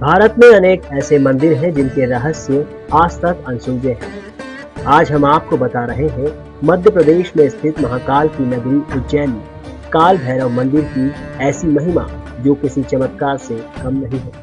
भारत में अनेक ऐसे मंदिर हैं जिनके रहस्य आज तक अनसुलझे हैं। आज हम आपको बता रहे हैं मध्य प्रदेश में स्थित महाकाल की नगरी उज्जैन में काल भैरव मंदिर की ऐसी महिमा जो किसी चमत्कार से कम नहीं है।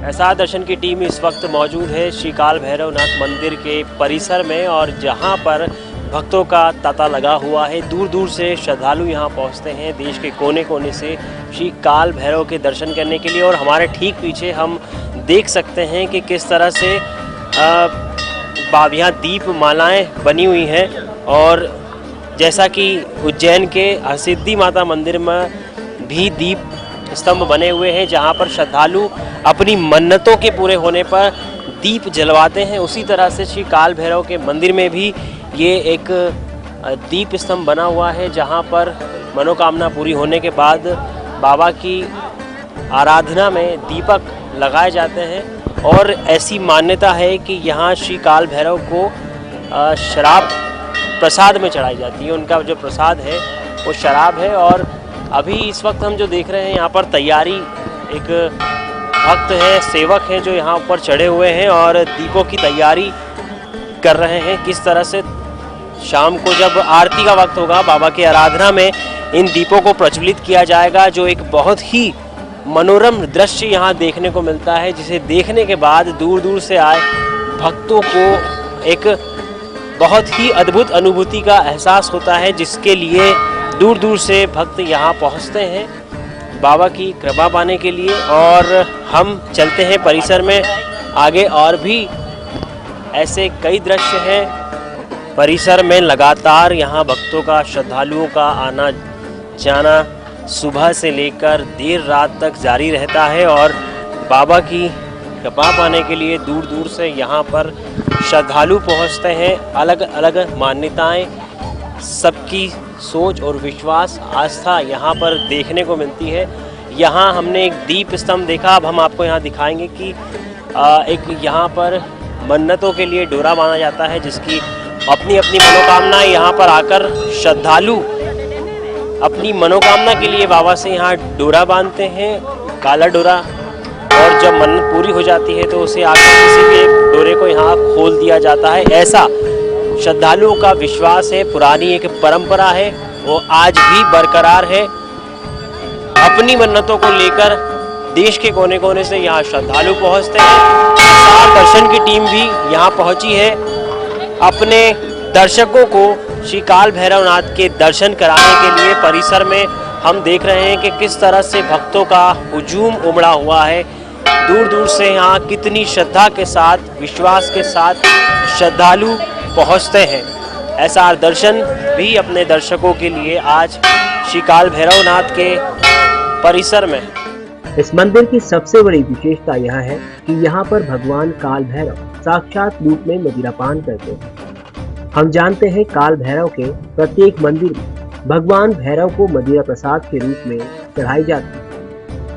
एसआर दर्शन की टीम इस वक्त मौजूद है श्री काल भैरवनाथ मंदिर के परिसर में, और जहां पर भक्तों का तांता लगा हुआ है। दूर दूर से श्रद्धालु यहां पहुंचते हैं, देश के कोने कोने से श्री काल भैरव के दर्शन करने के लिए। और हमारे ठीक पीछे हम देख सकते हैं कि किस तरह से यहाँ दीप मालाएँ बनी हुई हैं। और जैसा कि उज्जैन के हरसिद्धि माता मंदिर में भी दीप स्तंभ बने हुए हैं, जहां पर श्रद्धालु अपनी मन्नतों के पूरे होने पर दीप जलवाते हैं, उसी तरह से श्री काल भैरव के मंदिर में भी ये एक दीप स्तंभ बना हुआ है, जहां पर मनोकामना पूरी होने के बाद बाबा की आराधना में दीपक लगाए जाते हैं। और ऐसी मान्यता है कि यहाँ श्री काल भैरव को शराब प्रसाद में चढ़ाई जाती है। उनका जो प्रसाद है वो शराब है। और अभी इस वक्त हम जो देख रहे हैं यहाँ पर तैयारी, एक भक्त है, सेवक हैं जो यहाँ ऊपर चढ़े हुए हैं और दीपों की तैयारी कर रहे हैं। किस तरह से शाम को जब आरती का वक्त होगा, बाबा की आराधना में इन दीपों को प्रज्वलित किया जाएगा, जो एक बहुत ही मनोरम दृश्य यहाँ देखने को मिलता है, जिसे देखने के बाद दूर दूर से आए भक्तों को एक बहुत ही अद्भुत अनुभूति का एहसास होता है, जिसके लिए दूर दूर से भक्त यहाँ पहुँचते हैं बाबा की कृपा पाने के लिए। और हम चलते हैं परिसर में आगे, और भी ऐसे कई दृश्य हैं परिसर में। लगातार यहाँ भक्तों का, श्रद्धालुओं का आना जाना सुबह से लेकर देर रात तक जारी रहता है। और बाबा की कृपा पाने के लिए दूर दूर से यहाँ पर श्रद्धालु पहुँचते हैं। अलग अलग मान्यताएं, सबकी सोच और विश्वास, आस्था यहाँ पर देखने को मिलती है। यहाँ हमने एक दीप स्तंभ देखा, अब हम आपको यहाँ दिखाएंगे कि एक यहाँ पर मन्नतों के लिए डोरा बांधा जाता है, जिसकी अपनी अपनी मनोकामनाएं यहाँ पर आकर श्रद्धालु अपनी मनोकामना के लिए बाबा से यहाँ डोरा बांधते हैं, काला डोरा। और जब मन्नत पूरी हो जाती है तो उसे आकर किसी भी एक डोरे को यहाँ खोल दिया जाता है। ऐसा श्रद्धालुओं का विश्वास है, पुरानी एक परंपरा है, वो आज भी बरकरार है। अपनी मन्नतों को लेकर देश के कोने कोने से यहाँ श्रद्धालु पहुँचते हैं। एसआर दर्शन की टीम भी यहाँ पहुँची है अपने दर्शकों को श्री काल भैरवनाथ के दर्शन कराने के लिए। परिसर में हम देख रहे हैं कि किस तरह से भक्तों का हुजूम उमड़ा हुआ है। दूर दूर से यहाँ कितनी श्रद्धा के साथ, विश्वास के साथ श्रद्धालु पहुँचते हैं। एसआर दर्शन भी अपने दर्शकों के लिए आज श्री काल भैरवनाथ के परिसर में। इस मंदिर की सबसे बड़ी विशेषता यह है कि यहाँ पर भगवान काल भैरव साक्षात रूप में मदिरापान करते हैं। हम जानते हैं काल भैरव के प्रत्येक मंदिर में भगवान भैरव को मदिरा प्रसाद के रूप में चढ़ाई जाती है,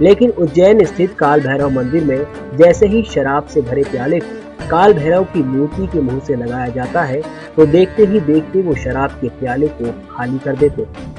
लेकिन उज्जैन स्थित काल भैरव मंदिर में जैसे ही शराब से भरे प्याले को काल भैरव की मूर्ति के मुंह से लगाया जाता है तो देखते ही देखते वो शराब के प्याले को खाली कर देते हैं।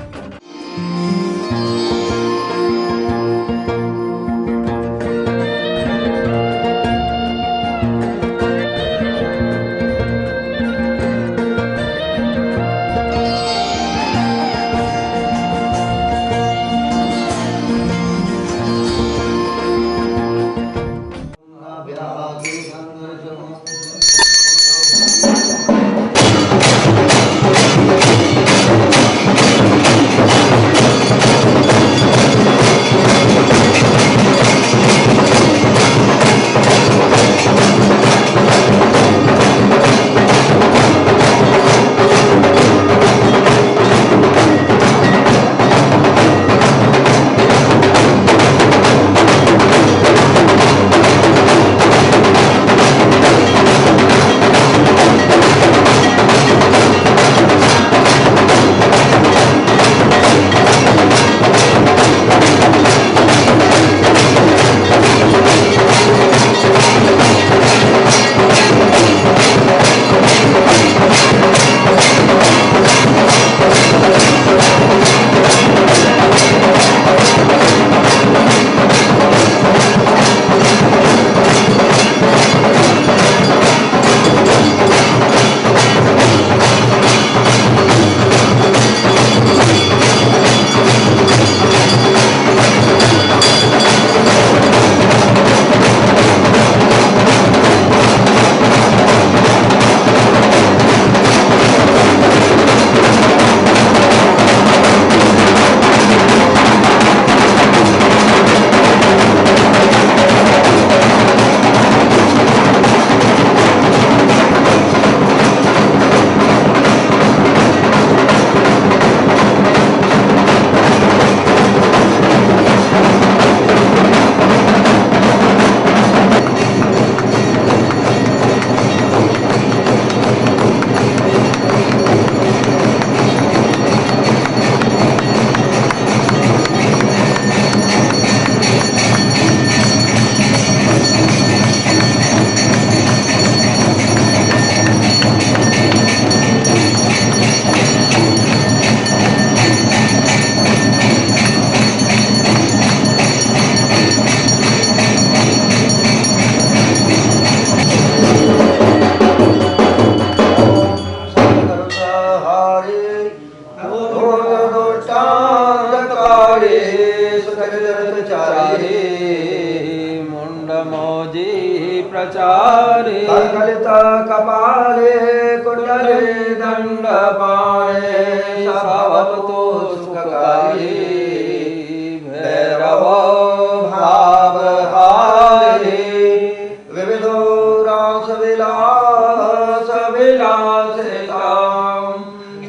ब्रह्मचारी कलित कपाले कुंडले दंडपाणे सर्वतो सुखकारी भैरव भावहारी विविधो रास विलास विलासितां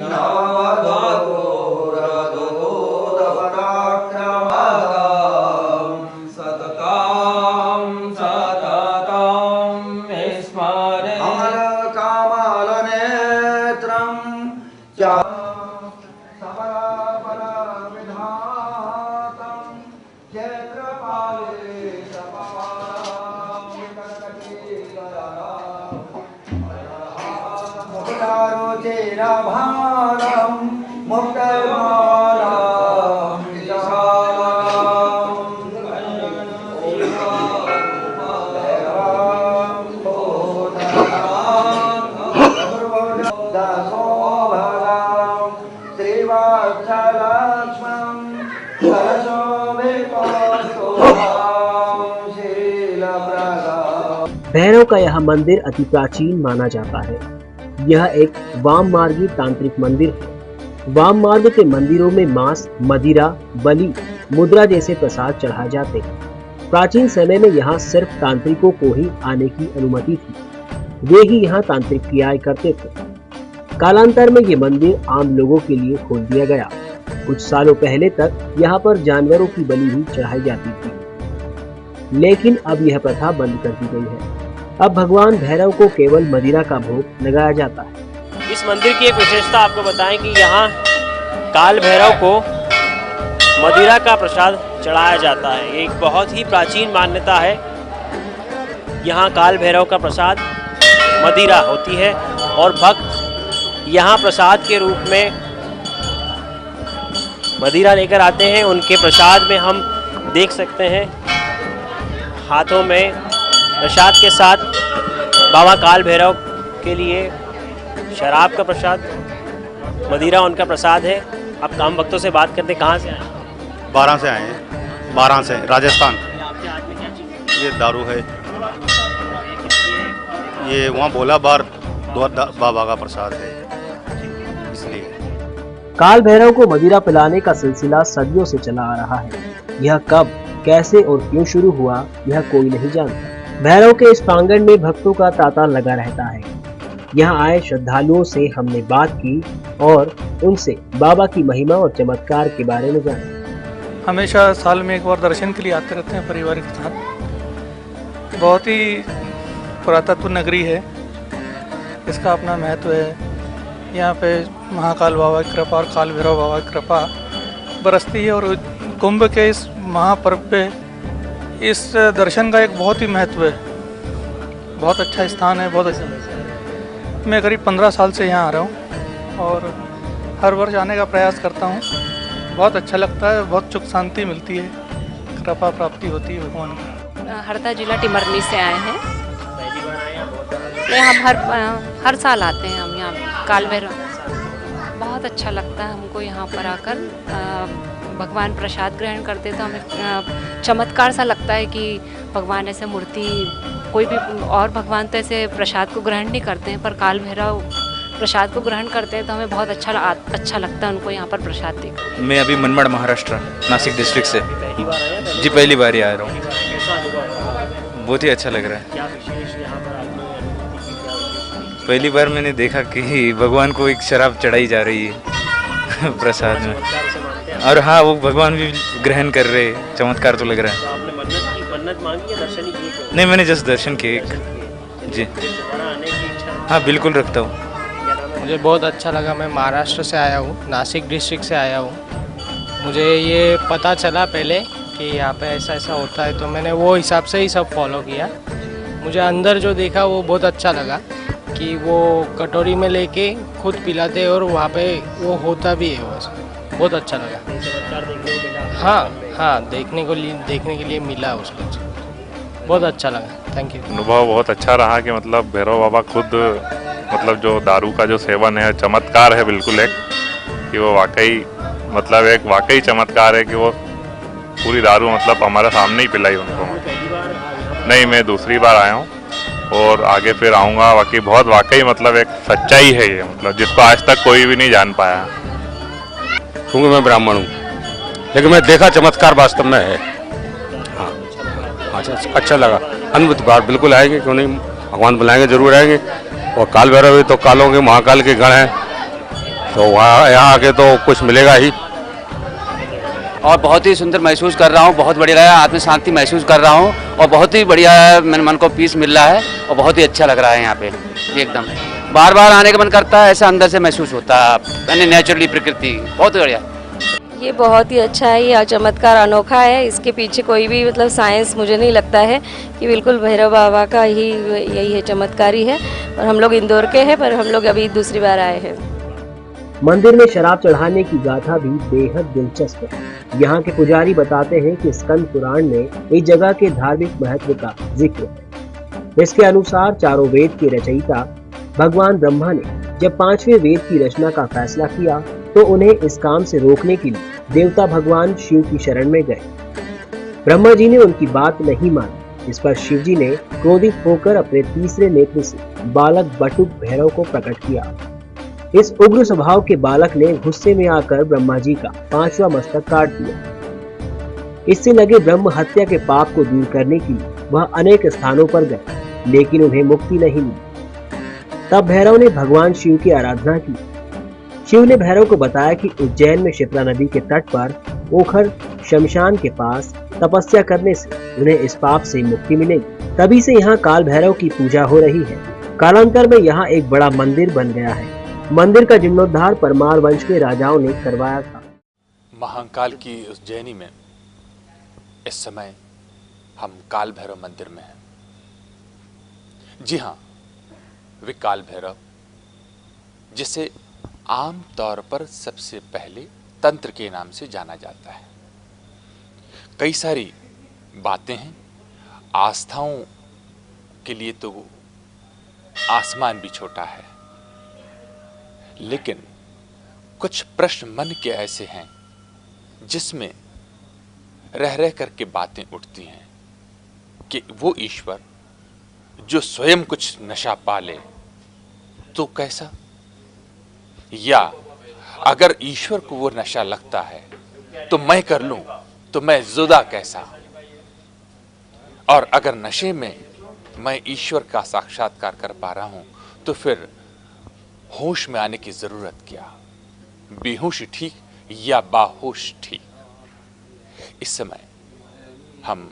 नवदोरदोदपराक्रमादां सततां सततं स्मरे अमरकामलनेत्रं च भानं मुक्तमानं दासो भगां श्रीवात्सलक्ष्मं भैरव का यह मंदिर अति प्राचीन माना जाता है। यह एक वाम मार्गी तांत्रिक मंदिर है। वाम मार्ग के मंदिरों में मांस, मदिरा, बलि, मुद्रा जैसे प्रसाद चढ़ाए जाते हैं। प्राचीन समय में यहाँ सिर्फ तांत्रिकों को ही आने की अनुमति थी। वे ही यहाँ तांत्रिक क्रियाएं करते थे। कालांतर में ये मंदिर आम लोगों के लिए खोल दिया गया। कुछ सालों पहले तक यहाँ पर जानवरों की बलि भी चढ़ाई जाती थी, लेकिन अब यह प्रथा बंद कर दी गई है। अब भगवान भैरव को केवल मदिरा का भोग लगाया जाता है। इस मंदिर की एक विशेषता आपको बताएं कि यहाँ काल भैरव को मदिरा का प्रसाद चढ़ाया जाता है। ये एक बहुत ही प्राचीन मान्यता है। यहाँ काल भैरव का प्रसाद मदिरा होती है और भक्त यहाँ प्रसाद के रूप में मदिरा लेकर आते हैं। उनके प्रसाद में हम देख सकते हैं हाथों में प्रसाद के साथ बाबा काल भैरव के लिए शराब का प्रसाद, मदिरा उनका प्रसाद है। अब हम भक्तों से बात करते हैं, कहाँ से आए? 12 से आए हैं। 12 से राजस्थान। आपके हाथ में क्या चीज़? ये दारू है। ये वहाँ भोला बार बाबा का प्रसाद है, इसलिए। काल भैरव को मदिरा पिलाने का सिलसिला सदियों से चला आ रहा है। यह कब, कैसे और क्यों शुरू हुआ, यह कोई नहीं जानता। भैरव के इस प्रांगण में भक्तों का तांता लगा रहता है। यहाँ आए श्रद्धालुओं से हमने बात की और उनसे बाबा की महिमा और चमत्कार के बारे में जाना। हमेशा साल में एक बार दर्शन के लिए आते रहते हैं परिवार के साथ। बहुत ही पुरातत्व नगरी है, इसका अपना महत्व है। यहाँ पे महाकाल बाबा की कृपा और काल भैरव बाबा की कृपा बरसती है और कुंभ के इस महापर्व पे इस दर्शन का एक बहुत ही महत्व है। बहुत अच्छा स्थान है। बहुत अच्छा। मैं करीब 15 साल से यहाँ आ रहा हूँ और हर वर्ष आने का प्रयास करता हूँ। बहुत अच्छा लगता है, बहुत सुख शांति मिलती है, कृपा प्राप्ति होती है भगवान की। हरदा जिला टिमरनी से आए हैं। हम हर साल आते हैं हम यहाँ काल भैरव। बहुत अच्छा लगता है हमको यहाँ पर आकर। भगवान प्रसाद ग्रहण करते तो हमें चमत्कार सा लगता है कि भगवान ऐसे मूर्ति, कोई भी और भगवान तो ऐसे प्रसाद को ग्रहण नहीं करते हैं, पर काल भैरव प्रसाद को ग्रहण करते हैं तो हमें बहुत अच्छा लगता है उनको यहाँ पर प्रसाद देकर। मैं अभी मनमाड़ महाराष्ट्र नासिक डिस्ट्रिक्ट से जी पहली बार ही आ रहा हूँ। बहुत ही अच्छा लग रहा है। पहली बार मैंने देखा कि भगवान को एक शराब चढ़ाई जा रही है प्रसाद में, और हाँ वो भगवान भी ग्रहण कर रहे हैं। चमत्कार तो लग रहा है। मन्नत मांगी या दर्शन ही किए? नहीं, मैंने जस्ट दर्शन किए एक जी। हाँ बिल्कुल रखता हूँ। मुझे बहुत अच्छा लगा। मैं महाराष्ट्र से आया हूँ, नासिक डिस्ट्रिक्ट से आया हूँ। मुझे ये पता चला पहले कि यहाँ पे ऐसा ऐसा होता है, तो मैंने वो हिसाब से ही सब फॉलो किया। मुझे अंदर जो देखा वो बहुत अच्छा लगा कि वो कटोरी में लेके खुद पिलाते और वहाँ पे वो होता भी है। वो बहुत अच्छा लगा। हाँ, देखने के लिए मिला उसको। बहुत अच्छा लगा। Thank you. अनुभव बहुत अच्छा रहा कि मतलब भैरव बाबा खुद मतलब जो दारू का जो सेवन है चमत्कार है बिल्कुल एक, कि वो वाकई मतलब एक वाकई चमत्कार है कि वो पूरी दारू मतलब हमारे सामने ही पिलाई उनको। नहीं, मैं दूसरी बार आया हूँ। और आगे फिर आऊँगा। बाकी बहुत वाकई मतलब एक सच्चाई है ये, मतलब जिसको आज तक कोई भी नहीं जान पाया। क्योंकि मैं ब्राह्मण हूँ, लेकिन मैं देखा चमत्कार वास्तव में है। हाँ, अच्छा लगा। अद्भुत बात, बिल्कुल आएंगे, क्यों नहीं, भगवान बुलाएंगे जरूर आएंगे। और काल भैरव भी तो कालों के महाकाल के गण हैं, तो वहाँ यहाँ आके तो कुछ मिलेगा ही। और बहुत ही सुंदर महसूस कर रहा हूँ, बहुत बढ़िया है, आत्म शांति महसूस कर रहा हूँ और बहुत ही बढ़िया है, मेरे मन को पीस मिल रहा है और बहुत ही अच्छा लग रहा है यहाँ पे। एकदम बार बार आने का मन करता है, ऐसा अंदर से महसूस होता है, नेचुरली प्रकृति बहुत बढ़िया। ये बहुत ही अच्छा है, ये चमत्कार अनोखा है। इसके पीछे कोई भी मतलब साइंस मुझे नहीं लगता है कि बिल्कुल भैरव बाबा का ही यही है, चमत्कारी है। और हम लोग इंदौर के हैं, पर हम लोग अभी दूसरी बार आए हैं। मंदिर में शराब चढ़ाने की गाथा भी बेहद दिलचस्प है। यहाँ के पुजारी बताते हैं कि स्कंद पुराण में इस जगह के धार्मिक महत्व का जिक्र है। इसके अनुसार चारों वेद के रचयिता भगवान ब्रह्मा ने जब 5वें वेद की रचना का फैसला किया तो उन्हें इस काम से रोकने के लिए देवता भगवान शिव की शरण में गए। ब्रह्मा जी ने उनकी बात नहीं मानी। इस पर शिव जी ने क्रोधित होकर अपने तीसरे नेत्र से बालक बटुक भैरव को प्रकट किया। इस उग्र स्वभाव के बालक ने गुस्से में आकर ब्रह्मा जी का 5वां मस्तक काट दिया। इससे लगे ब्रह्म हत्या के पाप को दूर करने के लिए वह अनेक स्थानों पर गए, लेकिन उन्हें मुक्ति नहीं मिली। तब भैरव ने भगवान शिव की आराधना की। शिव ने भैरव को बताया कि उज्जैन में शिप्रा नदी के तट पर ओखर शमशान के पास तपस्या करने से उन्हें इस पाप से मुक्ति मिलेगी। तभी से यहाँ काल भैरव की पूजा हो रही है। कालांतर में यहाँ एक बड़ा मंदिर बन गया है। मंदिर का जीर्णोद्धार परमार वंश के राजाओं ने करवाया था। महाकाल की उज्जैनी में इस समय हम काल भैरव मंदिर में हैं। जी हाँ, वे काल भैरव जिसे आम तौर पर सबसे पहले तंत्र के नाम से जाना जाता है। कई सारी बातें हैं, आस्थाओं के लिए तो आसमान भी छोटा है, लेकिन कुछ प्रश्न मन के ऐसे हैं जिसमें रह रह करके बातें उठती हैं कि वो ईश्वर जो स्वयं कुछ नशा पाले तो कैसा, या अगर ईश्वर को वो नशा लगता है तो मैं कर लूं तो मैं जुदा कैसा, और अगर नशे में मैं ईश्वर का साक्षात्कार कर पा रहा हूं तो फिर होश में आने की जरूरत क्या, बेहोश ठीक या बाहोश ठीक। इस समय हम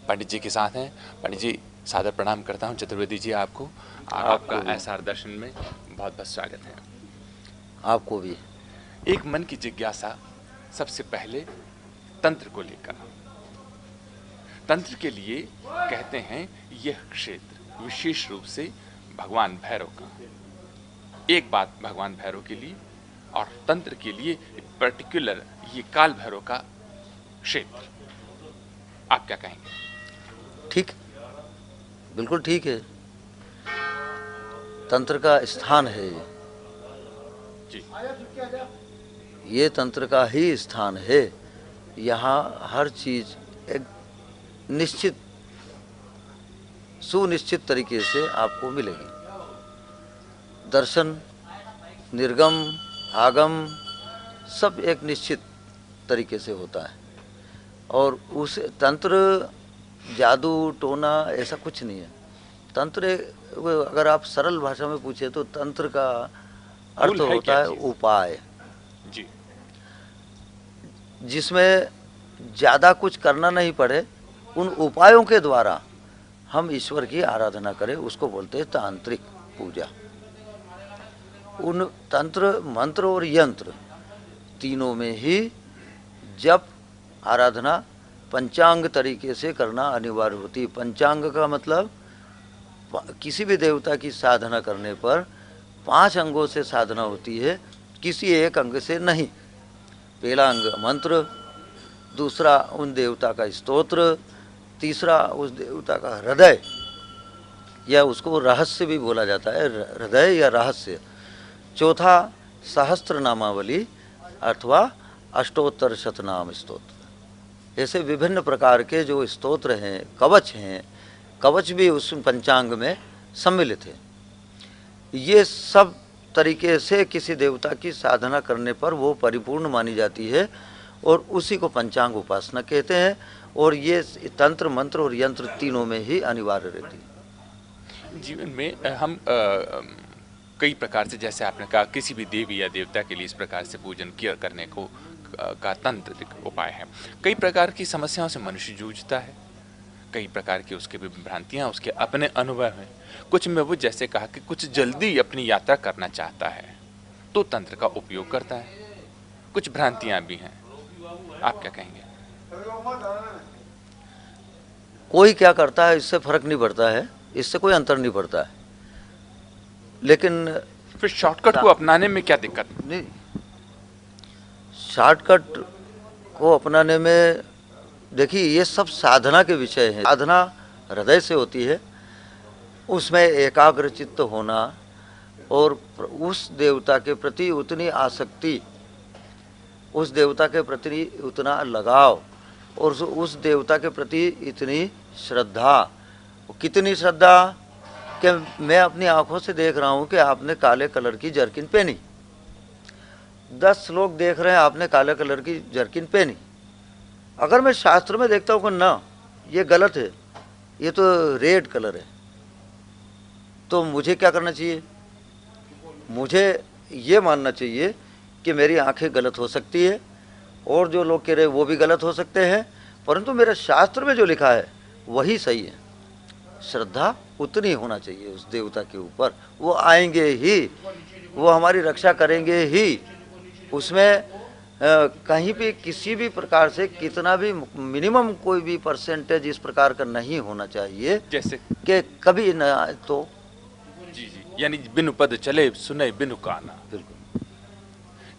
पंडित जी के साथ हैं। पंडित जी, सादर प्रणाम करता हूं। चतुर्वेदी जी, आपको आपका एसआर दर्शन में बहुत बहुत स्वागत है। आपको भी। एक मन की जिज्ञासा सबसे पहले तंत्र को लेकर। तंत्र के लिए कहते हैं यह क्षेत्र विशेष रूप से भगवान भैरव का। एक बात भगवान भैरव के लिए और तंत्र के लिए पर्टिकुलर ये काल भैरव का क्षेत्र, आप क्या कहेंगे? ठीक, बिल्कुल ठीक है। तंत्र का स्थान है जी, ये तंत्र का ही स्थान है। यहाँ हर चीज एक निश्चित सुनिश्चित तरीके से आपको मिलेगी। दर्शन, निर्गम, आगम सब एक निश्चित तरीके से होता है। और उस तंत्र जादू टोना ऐसा कुछ नहीं है। तंत्र अगर आप सरल भाषा में पूछे तो तंत्र का अर्थ होता है उपाय जी, जिसमें ज़्यादा कुछ करना नहीं पड़े। उन उपायों के द्वारा हम ईश्वर की आराधना करें, उसको बोलते हैं तांत्रिक पूजा। उन तंत्र, मंत्र और यंत्र तीनों में ही जप आराधना पंचांग तरीके से करना अनिवार्य होती है। पंचांग का मतलब किसी भी देवता की साधना करने पर 5 अंगों से साधना होती है, किसी एक अंग से नहीं। पहला अंग मंत्र, दूसरा उन देवता का स्तोत्र, तीसरा उस देवता का हृदय, या उसको रहस्य भी बोला जाता है, हृदय या रहस्य। चौथा सहस्त्र नामावली अथवा अष्टोत्तर शतनाम स्तोत्र। ऐसे विभिन्न प्रकार के जो स्तोत्र हैं, कवच हैं, कवच भी उस पंचांग में सम्मिलित है। ये सब तरीके से किसी देवता की साधना करने पर वो परिपूर्ण मानी जाती है और उसी को पंचांग उपासना कहते हैं। और ये तंत्र मंत्र और यंत्र तीनों में ही अनिवार्य रहती है। जीवन में हम कई प्रकार से, जैसे आपने कहा, किसी भी देवी या देवता के लिए इस प्रकार से पूजन किया करने को का तंत्रिक उपाय है। कई प्रकार की समस्याओं से मनुष्य जूझता है, कई प्रकार की उसके भी भ्रांतियाँ, उसके अपने अनुभव हैं। कुछ में वो जैसे कहा कि कुछ जल्दी अपनी यात्रा करना चाहता है तो तंत्र का उपयोग करता है, कुछ भ्रांतियाँ भी हैं। आप क्या कहेंगे? कोई क्या करता है इससे फर्क नहीं पड़ता है, इससे कोई अंतर नहीं पड़ता है। लेकिन फिर शॉर्टकट को अपनाने में क्या दिक्कत? नहीं, शॉर्टकट को अपनाने में देखिए ये सब साधना के विषय हैं। साधना हृदय से होती है, उसमें एकाग्रचित्त होना और उस देवता के प्रति उतनी आसक्ति, उस देवता के प्रति उतना लगाव और उस देवता के प्रति इतनी श्रद्धा। कितनी श्रद्धा कि मैं अपनी आंखों से देख रहा हूँ कि आपने काले कलर की जर्किन पहनी, 10 लोग देख रहे हैं आपने काले कलर की जर्किन पहनी। अगर मैं शास्त्र में देखता हूँ कि ना ये गलत है, ये तो रेड कलर है, तो मुझे क्या करना चाहिए? मुझे ये मानना चाहिए कि मेरी आंखें गलत हो सकती है और जो लोग कह रहे हैं वो भी गलत हो सकते हैं, परंतु मेरे शास्त्र में जो लिखा है वही सही है। श्रद्धा उतनी होना चाहिए उस देवता के ऊपर, वो आएंगे ही, वो हमारी रक्षा करेंगे ही। उसमें कहीं भी किसी भी प्रकार से कितना भी मिनिमम कोई भी परसेंटेज इस प्रकार का नहीं होना चाहिए, जैसे कि कभी न तो जी, यानी बिनु पद चले सुने बिनु काना। बिल्कुल।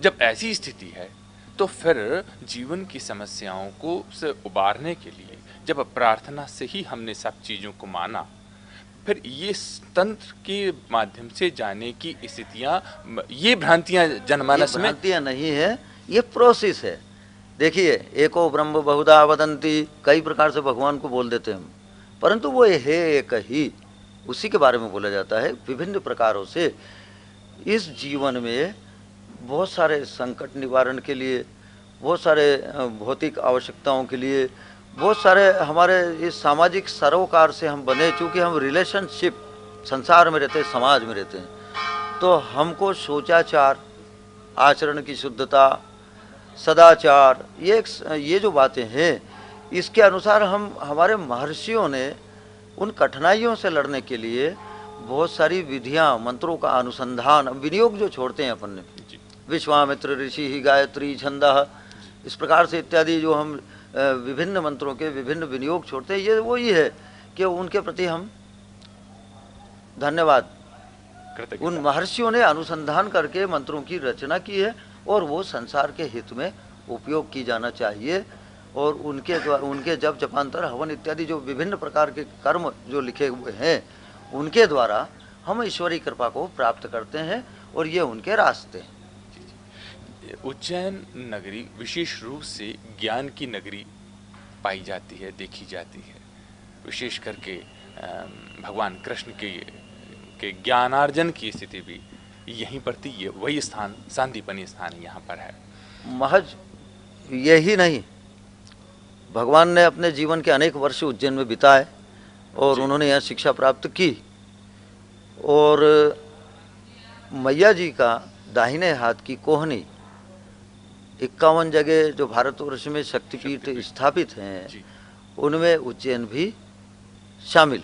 जब ऐसी स्थिति है तो फिर जीवन की समस्याओं को से उबारने के लिए जब प्रार्थना से ही हमने सब चीज़ों को माना, फिर ये तंत्र के माध्यम से जाने की स्थितियाँ, ये भ्रांतियाँ जनमानस में भ्रांतियाँ नहीं है, ये प्रोसेस है। देखिए, एको ब्रह्म बहुधा वदंती, कई प्रकार से भगवान को बोल देते हैं हम, परंतु वो है एक ही, उसी के बारे में बोला जाता है विभिन्न प्रकारों से। इस जीवन में बहुत सारे संकट निवारण के लिए, बहुत सारे भौतिक आवश्यकताओं के लिए, बहुत सारे हमारे इस सामाजिक सरोकार से हम बने, चूँकि हम रिलेशनशिप संसार में रहते हैं, समाज में रहते हैं, तो हमको सोचाचार, आचरण की शुद्धता, सदाचार, ये जो बातें हैं, इसके अनुसार हम हमारे महर्षियों ने उन कठिनाइयों से लड़ने के लिए बहुत सारी विधियां, मंत्रों का अनुसंधान, विनियोग जो छोड़ते हैं अपन ने, विश्वामित्र ऋषि ही गायत्री छंदः, इस प्रकार से इत्यादि जो हम विभिन्न मंत्रों के विभिन्न विनियोग छोड़ते हैं, ये वही है कि उनके प्रति हम धन्यवाद। उन महर्षियों ने अनुसंधान करके मंत्रों की रचना की है और वो संसार के हित में उपयोग की जाना चाहिए। और उनके जप जपांतर हवन इत्यादि जो विभिन्न प्रकार के कर्म जो लिखे हुए हैं, उनके द्वारा हम ईश्वरीय कृपा को प्राप्त करते हैं और ये उनके रास्ते हैं। उज्जैन नगरी विशेष रूप से ज्ञान की नगरी पाई जाती है, देखी जाती है। विशेष करके भगवान कृष्ण के ज्ञानार्जन की स्थिति भी यहीं पर थी। ये वही स्थान, सांदीपनी स्थान यहाँ पर है। महज यही नहीं, भगवान ने अपने जीवन के अनेक वर्ष उज्जैन में बिताए और उन्होंने यहाँ शिक्षा प्राप्त की। और मैया जी का दाहिने हाथ की कोहनी 51 जगह जो भारतवर्ष में शक्तिपीठ स्थापित हैं, उनमें उज्जैन भी शामिल।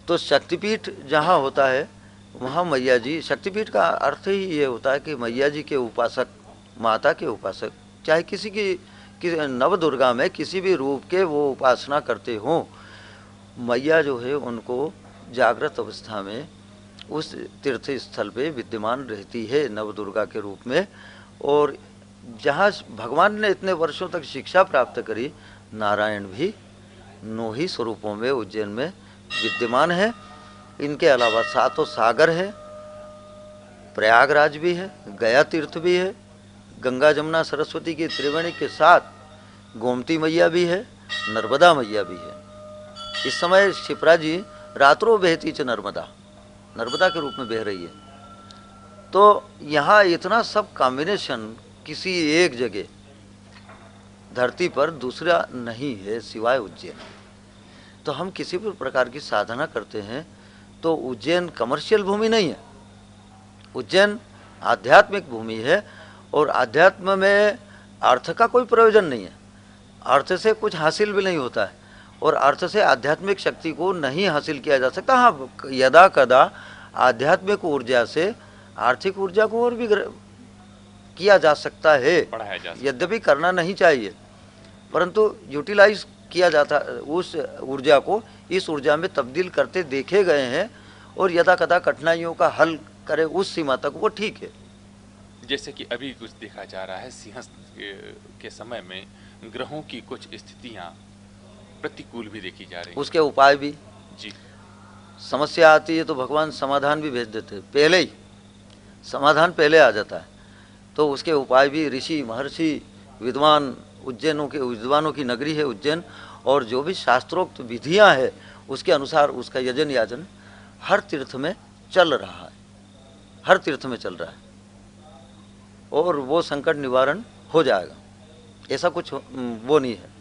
तो शक्तिपीठ जहाँ होता है वहाँ मैया जी, शक्तिपीठ का अर्थ ही ये होता है कि मैया जी के उपासक, माता के उपासक, चाहे किसी की नव दुर्गा में किसी भी रूप के वो उपासना करते हों, मैया जो है उनको जागृत अवस्था में उस तीर्थ स्थल पे विद्यमान रहती है नव दुर्गा के रूप में। और जहाँ भगवान ने इतने वर्षों तक शिक्षा प्राप्त करी, नारायण भी 9 ही स्वरूपों में उज्जैन में विद्यमान है। इनके अलावा 7 सागर है, प्रयागराज भी है, गया तीर्थ भी है, गंगा जमुना सरस्वती की त्रिवेणी के साथ गोमती मैया भी है, नर्मदा मैया भी है। इस समय शिप्रा जी रात्रों बहती च नर्मदा, नर्मदा के रूप में बह रही है। तो यहाँ इतना सब कॉम्बिनेशन किसी एक जगह धरती पर दूसरा नहीं है सिवाय उज्जैन। तो हम किसी भी प्रकार की साधना करते हैं तो उज्जैन कमर्शियल भूमि नहीं है, उज्जैन आध्यात्मिक भूमि है। और आध्यात्म में अर्थ का कोई प्रयोजन नहीं है, अर्थ से कुछ हासिल भी नहीं होता है और अर्थ से आध्यात्मिक शक्ति को नहीं हासिल किया जा सकता। हाँ, यदा कदा आध्यात्मिक ऊर्जा से आर्थिक ऊर्जा को और भी किया जा सकता है, यद्यपि करना नहीं चाहिए, परंतु यूटिलाइज किया जाता उस ऊर्जा को इस ऊर्जा में तब्दील करते देखे गए हैं और यदा कदा कठिनाइयों का हल करे उस सीमा तक वो ठीक है। जैसे कि अभी कुछ देखा जा रहा है, सिंहस्थ के समय में ग्रहों की कुछ स्थितियां प्रतिकूल भी देखी जा रही हैं, उसके उपाय भी जी। समस्या आती है तो भगवान समाधान भी भेज देते हैं, पहले ही समाधान पहले आ जाता है। तो उसके उपाय भी ऋषि महर्षि विद्वान, विद्वानों की नगरी है उज्जैन, और जो भी शास्त्रोक्त विधियां हैं उसके अनुसार उसका यजन याजन हर तीर्थ में चल रहा है, हर तीर्थ में चल रहा है और वो संकट निवारण हो जाएगा, ऐसा कुछ वो नहीं है।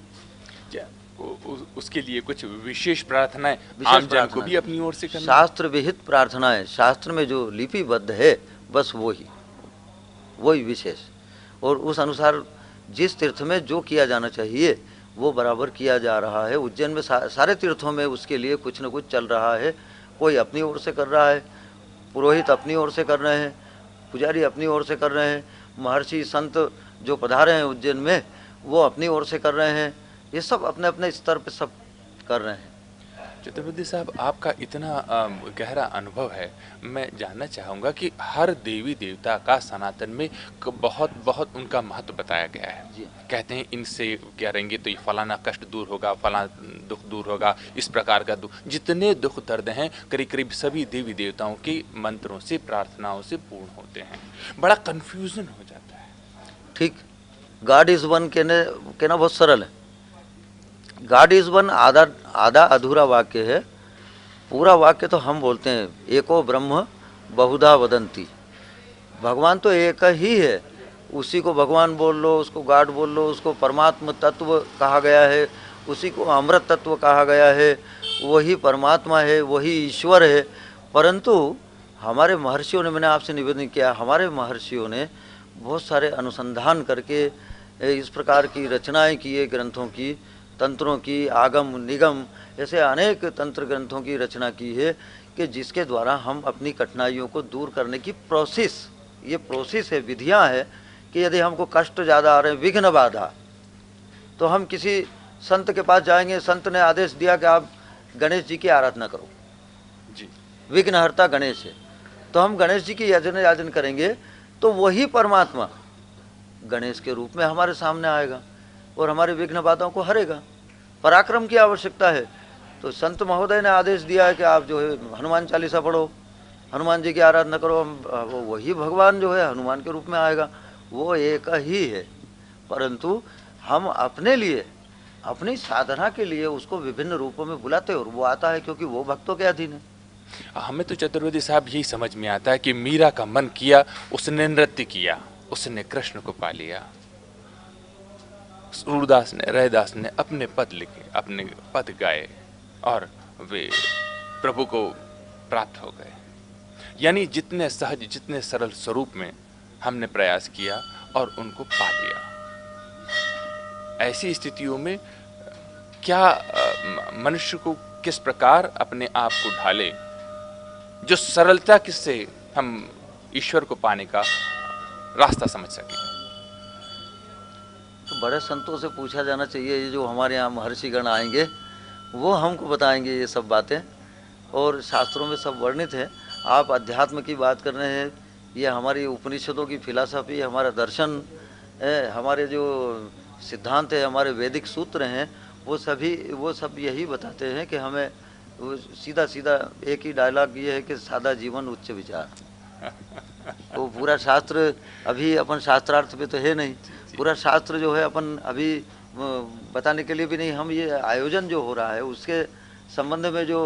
उसके लिए कुछ विशेष प्रार्थनाएं आम जन को भी अपनी ओर से करना, शास्त्र विहित प्रार्थनाएं, शास्त्र में जो लिपिबद्ध है बस वही विशेष, और उस अनुसार जिस तीर्थ में जो किया जाना चाहिए वो बराबर किया जा रहा है। उज्जैन में सारे तीर्थों में उसके लिए कुछ न कुछ चल रहा है, कोई अपनी ओर से कर रहा है, पुरोहित अपनी ओर से कर रहे हैं, पुजारी अपनी ओर से कर रहे हैं, महर्षि संत जो पधारे हैं उज्जैन में वो अपनी ओर से कर रहे हैं, ये सब अपने अपने स्तर पे सब कर रहे हैं। चतुर्वेदी साहब, आपका इतना गहरा अनुभव है, मैं जानना चाहूँगा कि हर देवी देवता का सनातन में बहुत बहुत उनका महत्व बताया गया है जी। कहते हैं इनसे क्या रहेंगे तो ये फलाना कष्ट दूर होगा, फलाना दुख दूर होगा, इस प्रकार का दुख, जितने दुख दर्द हैं करीब करीब सभी देवी देवताओं के मंत्रों से प्रार्थनाओं से पूर्ण होते हैं। बड़ा कन्फ्यूजन हो जाता है। ठीक, गॉड इज वन कहना बहुत सरल है। गॉड इज वन आधा अधूरा वाक्य है, पूरा वाक्य तो हम बोलते हैं एको ब्रह्म बहुधा वदंती, भगवान तो एक ही है, उसी को भगवान बोल लो, उसको गॉड बोल लो, उसको परमात्मा तत्व कहा गया है, उसी को अमृत तत्व कहा गया है, वही परमात्मा है, वही ईश्वर है। परंतु हमारे महर्षियों ने, मैंने आपसे निवेदन किया, हमारे महर्षियों ने बहुत सारे अनुसंधान करके इस प्रकार की रचनाएं की है, ग्रंथों की, तंत्रों की, आगम निगम, ऐसे अनेक तंत्र ग्रंथों की रचना की है कि जिसके द्वारा हम अपनी कठिनाइयों को दूर करने की प्रोसेस, ये प्रोसेस है, विधियां है कि यदि हमको कष्ट ज़्यादा आ रहे हैं, विघ्न बाधा, तो हम किसी संत के पास जाएंगे, संत ने आदेश दिया कि आप गणेश जी की आराधना करो जी, विघ्नहर्ता गणेश है, तो हम गणेश जी की याजन करेंगे तो वही परमात्मा गणेश के रूप में हमारे सामने आएगा और हमारे विघ्न बाधाओं को हरेगा। पराक्रम की आवश्यकता है, तो संत महोदय ने आदेश दिया है कि आप जो है हनुमान चालीसा पढ़ो, हनुमान जी की आराधना करो, वही भगवान जो है हनुमान के रूप में आएगा, वो एक ही है। परंतु हम अपने लिए, अपनी साधना के लिए उसको विभिन्न रूपों में बुलाते हैं और वो आता है क्योंकि वो भक्तों के अधीन है। हमें तो चतुर्वेदी साहब यही समझ में आता है कि मीरा का मन किया, उसने नृत्य किया, उसने कृष्ण को पा लिया। सूरदास ने, रैदास ने अपने पद लिखे, अपने पद गाए और वे प्रभु को प्राप्त हो गए। यानी जितने सहज, जितने सरल स्वरूप में हमने प्रयास किया और उनको पा लिया। ऐसी स्थितियों में क्या मनुष्य को किस प्रकार अपने आप को ढाले जो सरलता किससे हम ईश्वर को पाने का रास्ता समझ सके। तो बड़े संतों से पूछा जाना चाहिए, ये जो हमारे यहाँ महर्षिगण आएंगे वो हमको बताएंगे ये सब बातें, और शास्त्रों में सब वर्णित है। आप अध्यात्म की बात कर रहे हैं, ये हमारी उपनिषदों की फिलॉसफी, हमारा दर्शन है, हमारे जो सिद्धांत है, हमारे वैदिक सूत्र हैं, वो सब यही बताते हैं कि हमें वो सीधा सीधा एक ही डायलॉग ये है कि सादा जीवन उच्च विचार। वो पूरा शास्त्र अभी अपन शास्त्रार्थ पे तो है नहीं, पूरा शास्त्र जो है अपन अभी बताने के लिए भी नहीं, हम ये आयोजन जो हो रहा है उसके संबंध में जो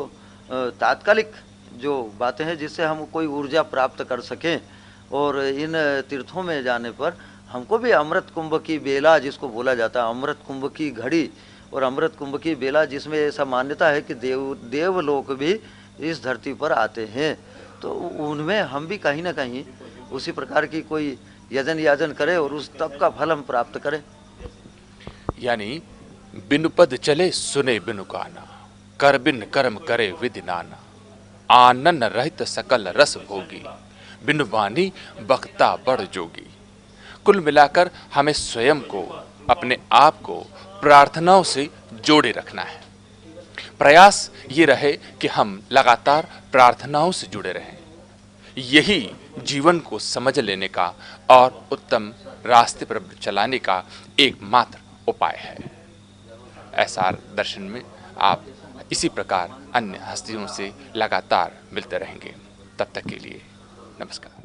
तात्कालिक जो बातें हैं जिससे हम कोई ऊर्जा प्राप्त कर सकें, और इन तीर्थों में जाने पर हमको भी अमृत कुंभ की बेला जिसको बोला जाता है, अमृत कुंभ की घड़ी और अमृत कुंभ की बेला, जिसमें ऐसा मान्यता है कि देवलोक भी इस धरती पर आते हैं, तो उनमें हम भी कहीं ना कहीं उसी प्रकार की कोई यजन याजन करें और उस तप का फल हम प्राप्त करें। यानी बिनु पद चले सुने बिनु गाना, कर बिन कर्म करे विधि नाना, आनन रहित सकल रस भोगी, बिनु वाणी बक्ता बड़ जोगी। कुल मिलाकर हमें स्वयं को, अपने आप को प्रार्थनाओं से जोड़े रखना है। प्रयास ये रहे कि हम लगातार प्रार्थनाओं से जुड़े रहें। यही जीवन को समझ लेने का और उत्तम रास्ते पर चलाने का एकमात्र उपाय है। एसआर दर्शन में आप इसी प्रकार अन्य हस्तियों से लगातार मिलते रहेंगे। तब तक के लिए नमस्कार।